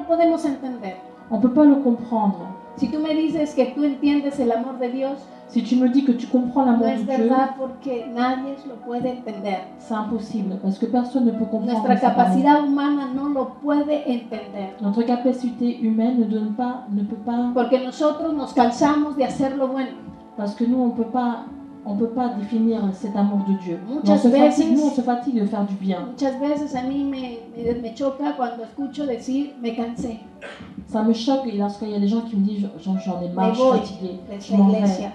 lo podemos entender. On ne peut pas le comprendre. Si tú me dices que tú entiendes el amor de Dios, Si tu me dis que tu comprends no l'amour es de Dieu, verdad porque nadie lo puede entender. c'est impossible parce que personne ne peut comprendre Nuestra cet amour. capacidad humana no lo puede entender. Notre capacité humaine ne peut pas, Porque nosotros nos cansamos de hacer lo bueno. parce que nous on peut pas définir cet amour de Dieu. Muchas Nous on se fatigue de faire du bien. Muchas veces a mí me choca cuando escucho decir me cansé, Ça me choque lorsqu'il y a des gens qui me disent j'en ai me marre, je suis voy fatigué, de je esta m'en vais. iglesia,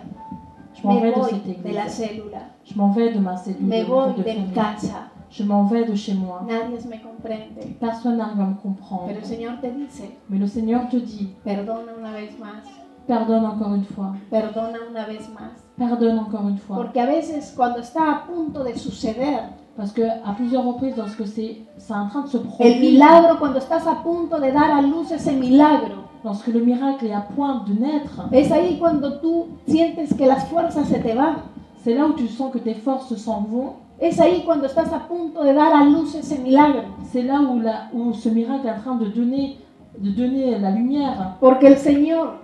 Je m'en me vais de voy cette de la église. célula, Je m'en vais de ma cellule, me de mon voy groupe de de mi famille. casa. Je m'en vais de chez moi. Nadie me comprende. Personne n'arrive à me comprendre. Pero el Señor te dice, Mais le Seigneur te dit, perdona una vez más, pardonne encore une fois. perdona una vez más. Pardonne encore une fois. Porque a veces cuando está a punto de suceder, Parce que à plusieurs reprises, lorsque c'est en train de se el produire, milagro, cuando estás a punto de dar a luz ese milagro, lorsque le miracle est à point de naître, es ahí cuando tú sientes que las fuerzas se te van. c'est là où tu sens que tes forces s'en vont. Es ahí cuando estás a punto de dar a luz ese milagro. C'est là où ce miracle est en train de donner la lumière. Porque el Señor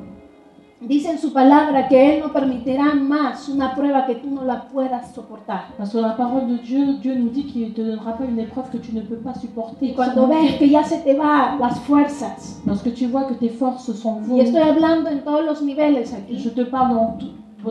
dice en su palabra que Él no permitirá más una prueba que tú no la puedas soportar. Parce que dans la parole de Dieu, Dieu nous dit qu'il ne te donnera pas une épreuve que tu ne peux pas supporter. Y cuando ves que ya se te van las fuerzas, Lorsque tu vois que tes forces s'en vont, y estoy hablando en todos los niveles je aquí, te parle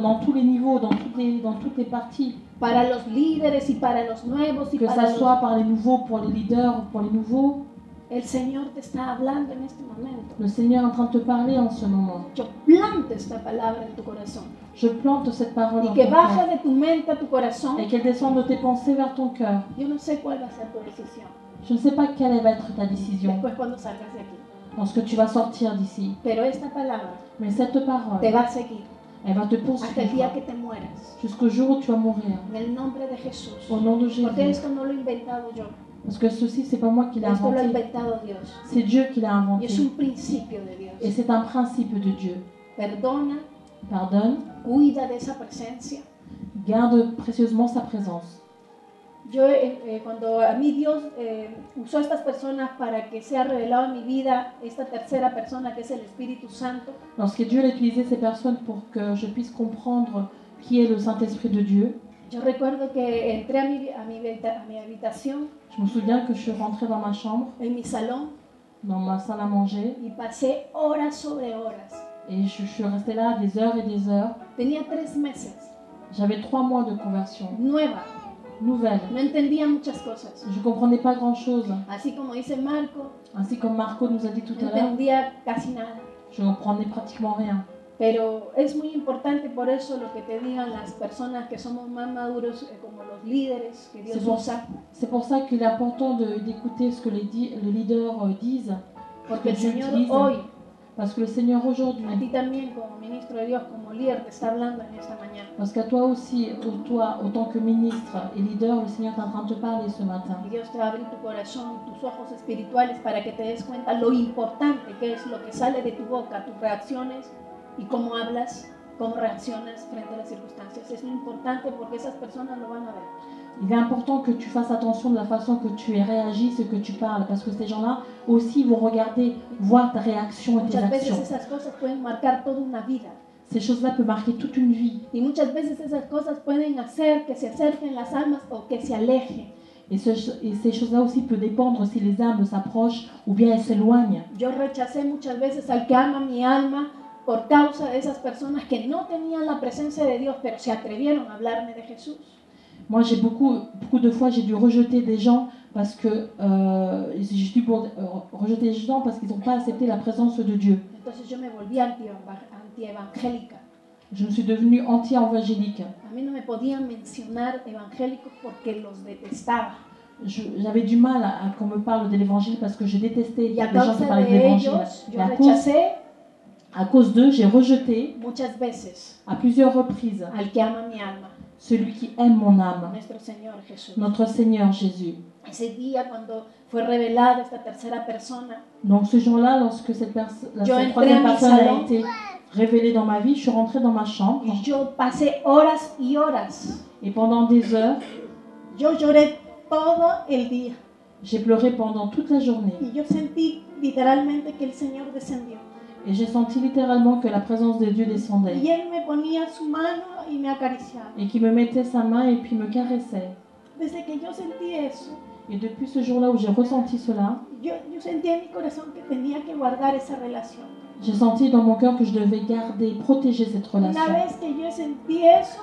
dans tous les niveaux, dans toutes les parties, para los líderes y para los nuevos y que para ça soit par les nouveaux, pour les leaders, ou pour les nouveaux, el Señor te está hablando en este momento. le Seigneur est en train de te parler en ce moment. Yo planto esta palabra en tu corazón Je plante cette parole y dans que ton baje cœur de tu mente a tu corazón. et qu'elle descende de tes pensées vers ton cœur. Yo no sé cuál va a ser tu decisión Je ne sais pas quelle va être ta décision después cuando salgas de aquí, lorsque tu vas sortir d'ici, pero esta palabra mais cette parole, te va a seguir elle va te hasta el poursuivre día que te mueras. jusqu'au jour où tu vas mourir. En el nombre de Jesús. Au nom de Porque Jésus. esto no lo he inventado yo, Parce que ceci, c'est pas moi qui l'ai esto lo ha inventé, inventado Dios. c'est Dieu qui l'a Y inventé. es un principio de Et Dios. c'est un principe de Dieu. Perdona, Pardonne, cuida de esa presencia. garde précieusement sa présence. Yo, cuando a mí Dios usó a estas personas para que sea revelado en mi vida esta tercera persona que es el Espíritu Santo, Lorsque Dieu a utilisé ces personnes pour que je puisse comprendre qui est le Saint-Esprit de Dieu, yo recuerdo que entré a mi habitación, je me souviens que je suis rentrée dans ma chambre, en mi salón, dans ma salle à manger, y pasé horas sobre horas. et je suis restée là des heures et des heures. Tenía 3 meses, J'avais 3 mois de conversion, nueva, nouvelle. no entendía muchas cosas. Je ne comprenais pas grand-chose. Así como dice Marco, Ainsi comme Marco nous a dit tout no à l'heure, entendía casi nada. je ne comprenais pratiquement rien. Pero es muy importante por eso lo que te digan las personas que somos más maduros, como los líderes que Dios usa, C'est pour ça qu'il est important d'écouter ce que les leaders disent, porque el Dieu Señor utilise. hoy, Parce que le Seigneur aujourd'hui, a ti también como ministro de Dios, como líder, te está hablando en esta mañana. parce qu'à toi aussi, toi, autant que ministre et leader, le Seigneur est en train de te parler ce matin. Y Dios te va a abrir tu corazón, tus ojos espirituales para que te des cuenta lo importante que es lo que sale de tu boca, tus reacciones y cómo hablas, cómo reaccionas frente a las circunstancias. Es muy importante porque esas personas lo van a ver. Il est important que tu fasses attention de la façon que tu réagis, ce que tu parles, parce que ces gens-là aussi vont regarder, voir ta réaction et tes Muchas veces actions. esas cosas pueden marcar toda una vida. Ces choses-là peuvent marquer toute une vie. Y muchas veces esas cosas pueden hacer que se acerquen las almas o que se alejen. Et ces choses-là aussi peuvent dépendre si les âmes s'approchent ou bien elles s'éloignent. Yo rechacé muchas veces al que ama mi alma por causa de esas personas que no tenían la presencia de Dios, pero se atrevieron a hablarme de Jesús. Moi, j'ai beaucoup de fois, j'ai dû rejeter des gens parce que rejeter des gens parce qu'ils n'ont pas accepté la présence de Dieu. Entonces yo me volví antievangélica. Je me suis devenue anti-évangélique. A mí no me podían mencionar evangélicos porque los detestaba. J'avais du mal à qu'on me parle de l'évangile parce que je détestais Y a les gens qui causa parlaient de de l'évangile. ellos, Et yo rechacé à cause d'eux, j'ai rejeté muchas veces à plusieurs reprises al que ama mi alma, celui qui aime mon âme, nuestro Señor Jesús. notre Seigneur Jésus. Ese día cuando fue revelada esta tercera persona, Donc ce jour-là, lorsque cette Yo entré troisième à mi personne a salon. été révélée dans ma vie, je suis rentrée dans ma chambre y yo pasé horas y horas. et pendant des heures, Yo lloré todo el día. J'ai pleuré pendant toute la journée. Y yo sentí literalmente que el Señor descendió. Et j'ai senti littéralement que la présence de Dieu descendait. Y Él me ponía su mano y me acariciaba. Et qui me mettait sa main et puis me caressait. Desde que yo sentí eso, Et depuis ce jour-là où j'ai ressenti cela, yo sentí en mi corazón que tenía que guardar esa relación. j'ai senti dans mon cœur que je devais garder, protéger cette relation. Una vez que yo sentí eso,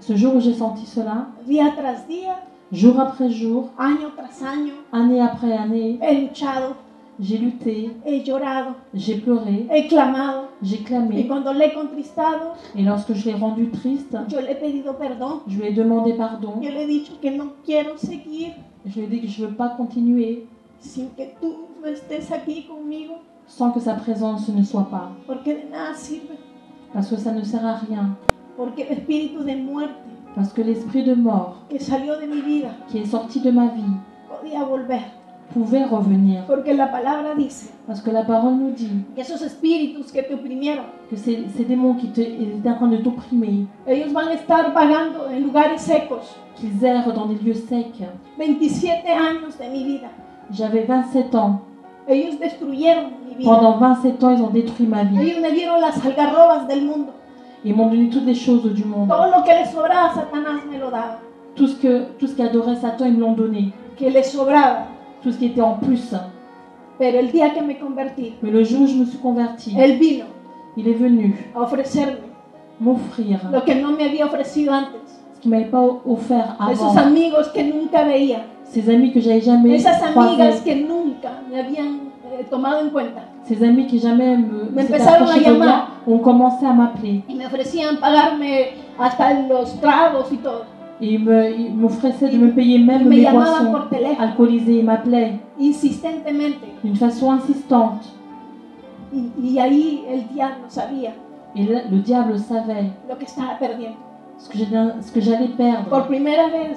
Ce jour où j'ai senti cela, día tras día, jour après jour, año tras año, année après année, he luchado, j'ai lutté, he llorado, j'ai pleuré, he clamado. j'ai Y clamé. cuando le he contristado, Et lorsque je l'ai rendu triste, yo le he pedido perdón. je lui ai demandé pardon. Yo le he dicho que no quiero seguir Je lui ai dit que je ne veux pas continuer sin que tú no estés aquí conmigo, sans que sa présence ne soit pas. porque de nada sirve, Parce que ça ne sert à rien. porque el espíritu de muerte Parce que l'esprit de mort que salió de mi vida qui est sorti de ma vie podía volver, pouvait revenir. porque la palabra dice Parce que la parole nous dit que esos espíritus que te oprimieron, que ces démons qui étaient en train de t'opprimer, ellos van a estar vagando en lugares secos. qu'ils errent dans des lieux secs. 27 años de mi vida, J'avais 27 ans. ellos destruyeron mi vida, Pendant 27 ans, ils ont détruit ma vie. ellos me dieron las algarrobas del mundo, Ils m'ont donné toutes les choses du monde. todo lo que les sobraba Satanás me lo daba, Tout ce qu'adorait Satan, ils me l'ont donné. que les sobraba. Tout ce qui était en plus. Pero el día que me convertí, Mais le jour où je me suis convertie, Él vino il est venu a ofrecerme m'offrir lo que no me había ofrecido antes. ce qu'il ne m'avait pas offert Esos avant. amigos que nunca veía, Ces amis que j'avais jamais esas amigas croisés. que nunca me habían tomado en cuenta Ces amis qui jamais Me s'étaient empezaron approchés a de moi llamar. ont commencé à m'appeler. y me ofrecían pagarme hasta los tragos y todo. Et ils m'offraient de me payer même Me mes llamaban boissons por teléfono alcoolisées. Ils m'appelaient insistentemente. d'une façon insistante. Y ahí el diablo sabía Et là, le diable savait lo que estaba perdiendo. ce que j'allais perdre. Por primera vez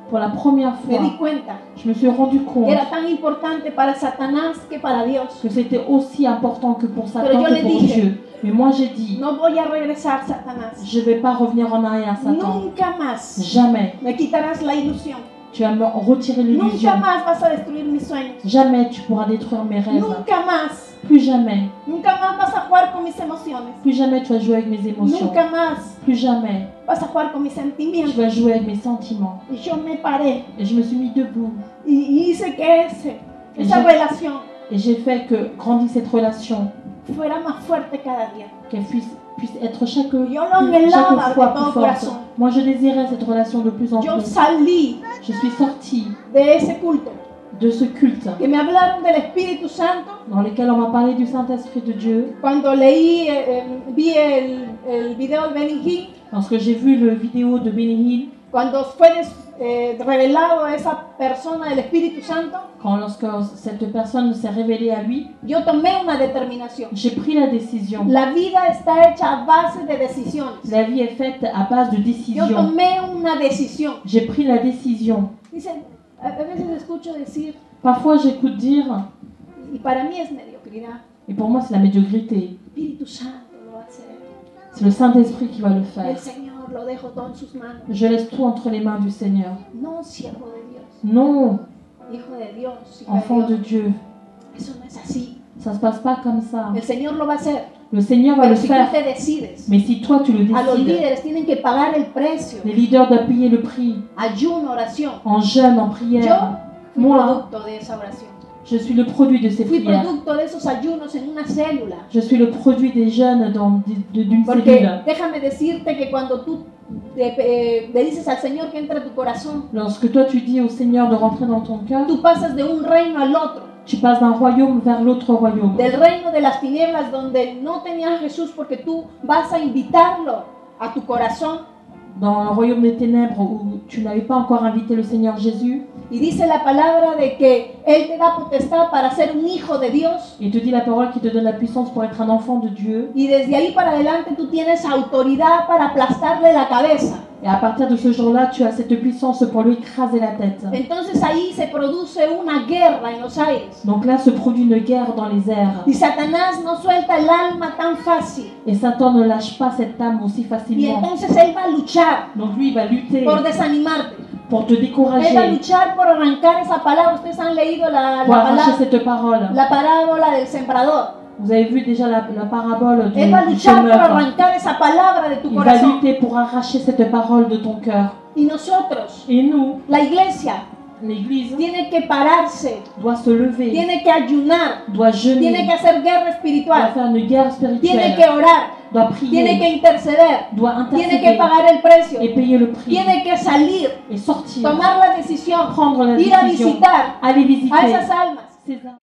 Pour la première me fois, di cuenta je me suis rendu compte que era tan importante para Satanás que para Dios. que c'était aussi important que pour Satan Pero yo que le pour dije, Dieu. Mais moi j'ai dit, No voy a regresar, Satanás. je ne vais pas revenir en arrière, Satan. Nunca más Jamais. me quitarás la ilusión. Tu vas me retirer l'illusion. Nunca más vas a destruir mis sueños. Jamais tu pourras détruire mes rêves. Nunca más. Plus jamais. Nunca más vas a jugar con mis emociones. Plus jamais tu vas jouer avec mes émotions. Nunca más Plus jamais vas a jugar con mis tu sentimientos. vas jouer avec mes sentiments. Y yo me paré Et je me suis mis debout. y hice que esa Yo- relación Et j'ai fait que grandisse cette relation, fuera más fuerte cada día. qu'elle puisse être chaque Yo lo anhelaba de fois todo plus forte. corazón. Moi je désirais cette relation de plus en Yo plus. salí Je suis sortie de ese culto de ce culte que me hablaron del Espíritu Santo dans lequel on m'a parlé du Saint-Esprit de Dieu. cuando vi el video de Benny Hinn, Lorsque j'ai vu le vidéo de Benny Hill, cuando fue revelado a esa persona del Espíritu Santo, lorsque cette personne s'est révélée à lui, yo tomé una determinación. j'ai pris la décision. La vida está hecha a base de decisiones. La vie est faite à base de Yo décisions. tomé una decisión. J'ai pris la décision. Dicen, a veces escucho decir, Parfois j'écoute dire, y para mí es mediocridad, et pour moi c'est la médiocrité, Espíritu Santo lo va a hacer. c'est le Saint-Esprit qui va le faire. El Señor lo dejo todo en sus manos. Je laisse tout entre les mains du Seigneur. No, siervo de Dios, Non, hijo de Dios, hija enfant de de Dios. Dieu, Eso no es así. ça se passe pas comme ça. El Señor lo va a hacer. Le Seigneur va Pero le si tú faire, te decides, mais si toi tu le a los décides, líderes tienen que pagar el precio. les leaders doivent payer le prix Ayuno, oración. en jeûne, en Yo prière. fui Moi, producto de esa oración. je suis le produit de ces Fui prières. producto de esos ayunos en una célula. Je suis le produit des jeûnes d'une Porque cellule. déjame decirte que cuando tú le dices al Señor que entre a tu corazón, Lorsque toi tu dis au Seigneur de rentrer dans ton cœur, tú pasas de un reino al otro. tu passes d'un royaume vers l'autre royaume. Del reino de las tinieblas donde no tenías a Jesús porque tú vas a invitarlo a tu corazón. Dans le royaume des ténèbres où tu n'avais pas encore invité le Seigneur Jésus, Y dice la palabra de que Él te da potestad para ser un hijo de Dios. il te dit la parole qui te donne la puissance pour être un enfant de Dieu. Y desde ahí para adelante tú tienes autoridad para aplastarle la cabeza. Et à partir de ce jour-là, tu as cette puissance pour lui écraser la tête. Entonces ahí se produce una guerra en los aires. Donc là se produit une guerre dans les airs. Y Satanás no suelta el alma tan fácil. Et Satan ne lâche pas cette âme aussi Y facilement. entonces Él va a luchar Donc lui, il va lutter por desanimarte. pour te Él va a décourager, luchar por arrancar esa palabra. Ustedes han leído pour arracher cette parole. la parábola del sembrador. Vous avez vu déjà la parabole Él va a du luchar por semeur. arrancar esa palabra de tu Il va corazón. lutter pour arracher cette parole de ton cœur. Y nosotros, Et nous, la iglesia, l'Église, tiene que pararse, doit se lever, tiene que ayunar, doit jeûner, tiene que hacer guerra doit espiritual, faire une guerre tiene spirituelle, que orar, doit tiene que prier, interceder, doit tiene que intercéder pagar el precio, et payer le prix tiene que salir, et sortir, tomar la decisión, prendre la ir a décision, visitar aller a visiter esas almas. ces âmes.